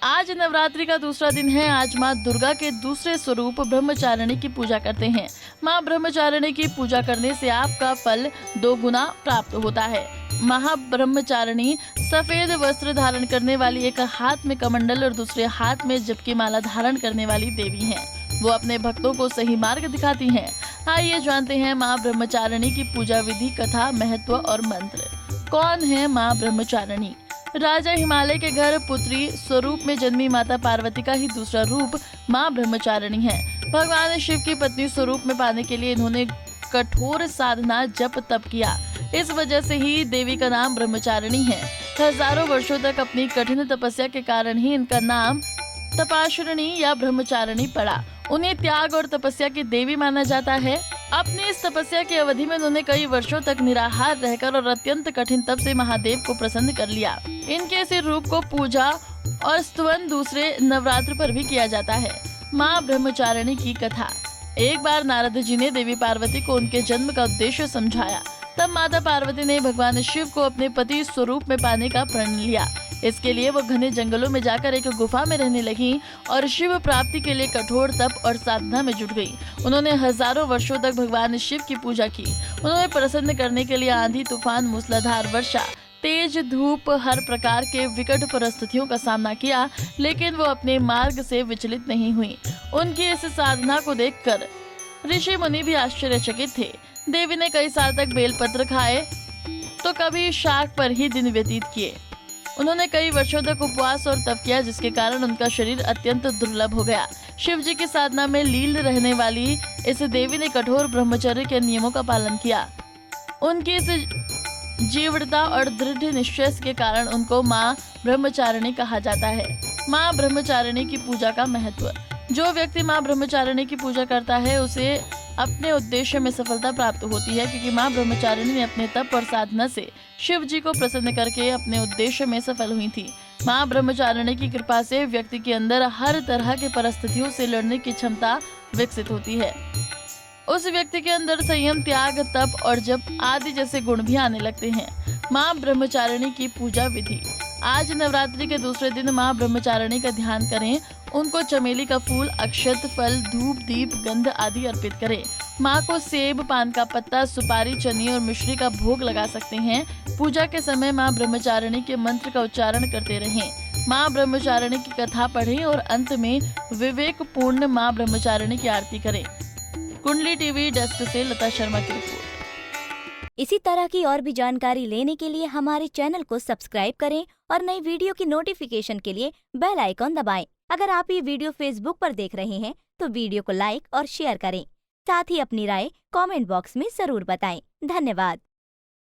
आज नवरात्रि का दूसरा दिन है। आज माँ दुर्गा के दूसरे स्वरूप ब्रह्मचारिणी की पूजा करते हैं। माँ ब्रह्मचारिणी की पूजा करने से आपका फल 2 गुना प्राप्त होता है। महाब्रह्मचारिणी सफेद वस्त्र धारण करने वाली, एक हाथ में कमंडल और दूसरे हाथ में जप की माला धारण करने वाली देवी हैं। वो अपने भक्तों को सही मार्ग दिखाती हैं। आइए जानते हैं माँ ब्रह्मचारिणी की पूजा विधि, कथा, महत्व और मंत्र। कौन है माँ ब्रह्मचारिणी? राजा हिमालय के घर पुत्री स्वरूप में जन्मी माता पार्वती का ही दूसरा रूप माँ ब्रह्मचारिणी है। भगवान शिव की पत्नी स्वरूप में पाने के लिए इन्होंने कठोर साधना, जप, तप किया। इस वजह से ही देवी का नाम ब्रह्मचारिणी है। हजारों वर्षों तक अपनी कठिन तपस्या के कारण ही इनका नाम तपाशरिणी या ब्रह्मचारिणी पड़ा। उन्हें त्याग और तपस्या की देवी माना जाता है। अपनी इस तपस्या की अवधि में उन्होंने कई वर्षों तक निराहार रहकर और अत्यंत कठिन तप से महादेव को प्रसन्न कर लिया। इनके इस रूप को पूजा और स्तवन दूसरे नवरात्र पर भी किया जाता है। माँ ब्रह्मचारिणी की कथा। एक बार नारद जी ने देवी पार्वती को उनके जन्म का उद्देश्य समझाया। तब माता पार्वती ने भगवान शिव को अपने पति स्वरूप में पाने का प्रण लिया। इसके लिए वो घने जंगलों में जाकर एक गुफा में रहने लगी और शिव प्राप्ति के लिए कठोर तप और साधना में जुट गई। उन्होंने हजारों वर्षों तक भगवान शिव की पूजा की। उन्होंने प्रसन्न करने के लिए आंधी, तूफान, मूसलाधार वर्षा, तेज धूप, हर प्रकार के विकट परिस्थितियों का सामना किया, लेकिन वो अपने मार्ग से विचलित नहीं हुई। उनकी इस साधना को देखकर ऋषि मुनि भी आश्चर्यचकित थे। देवी ने कई साल तक बेलपत्र खाए तो कभी शाक पर ही दिन व्यतीत किए। उन्होंने कई वर्षों तक उपवास और तप किया, जिसके कारण उनका शरीर अत्यंत दुर्लभ हो गया। शिव जी की साधना में लीन रहने वाली इस देवी ने कठोर ब्रह्मचर्य के नियमों का पालन किया। उनकी इस जीवटता और दृढ़ निश्चय के कारण उनको माँ ब्रह्मचारिणी कहा जाता है। माँ ब्रह्मचारिणी की पूजा का महत्व। जो व्यक्ति माँ ब्रह्मचारिणी की पूजा करता है उसे अपने उद्देश्य में सफलता प्राप्त होती है, क्योंकि माँ ब्रह्मचारिणी ने अपने तप और साधना से शिव जी को प्रसन्न करके अपने उद्देश्य में सफल हुई थी। माँ ब्रह्मचारिणी की कृपा से व्यक्ति के अंदर हर तरह की परिस्थितियों से लड़ने की क्षमता विकसित होती है। उस व्यक्ति के अंदर संयम, त्याग, तप और जप आदि जैसे गुण भी आने लगते हैं। माँ ब्रह्मचारिणी की पूजा विधि। आज नवरात्रि के दूसरे दिन माँ ब्रह्मचारिणी का ध्यान करें। उनको चमेली का फूल, अक्षत, फल, धूप, दीप, गंध आदि अर्पित करें। माँ को सेब, पान का पत्ता, सुपारी, चनी और मिश्री का भोग लगा सकते हैं। पूजा के समय माँ ब्रह्मचारिणी के मंत्र का उच्चारण करते रहें। माँ ब्रह्मचारिणी की कथा पढ़ें और अंत में विवेकपूर्ण माँ ब्रह्मचारिणी की आरती करें। कुंडली टीवी डेस्क से लता शर्मा की रिपोर्ट। इसी तरह की और भी जानकारी लेने के लिए हमारे चैनल को सब्सक्राइब करें और नई वीडियो की नोटिफिकेशन के लिए बेल आइकॉन दबाएं। अगर आप ये वीडियो फेसबुक पर देख रहे हैं तो वीडियो को लाइक और शेयर करें। साथ ही अपनी राय कमेंट बॉक्स में जरूर बताएं। धन्यवाद।